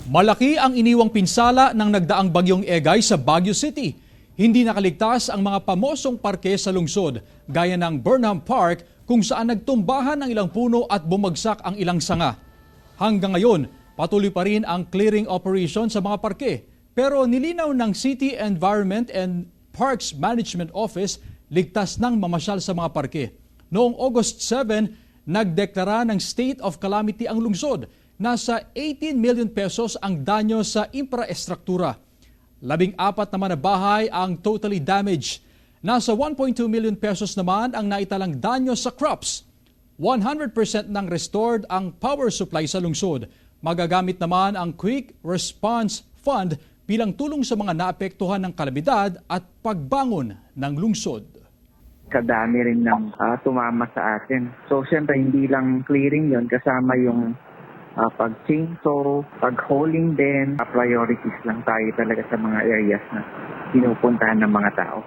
Malaki ang iniwang pinsala ng nagdaang bagyong Egay sa Baguio City. Hindi nakaligtas ang mga pamosong parke sa lungsod, gaya ng Burnham Park kung saan nagtumbahan ang ilang puno at bumagsak ang ilang sanga. Hanggang ngayon, patuloy pa rin ang clearing operation sa mga parke. Pero nilinaw ng City Environment and Parks Management Office, ligtas nang mamasyal sa mga parke. Noong August 7, nagdeklara ng state of calamity ang lungsod. Nasa 18 million pesos ang danyo sa infrastruktura. 14 naman na bahay ang totally damaged. Nasa 1.2 million pesos naman ang naitalang danyo sa crops. 100% nang restored ang power supply sa lungsod. Magagamit naman ang Quick Response Fund bilang tulong sa mga naapektuhan ng kalamidad at pagbangon ng lungsod. Kadami rin ng tumama sa atin. So siyempre hindi lang clearing yon, kasama yung pag-chainsaw, pag-hauling din. Priorities lang tayo talaga sa mga areas na pinupuntahan ng mga tao.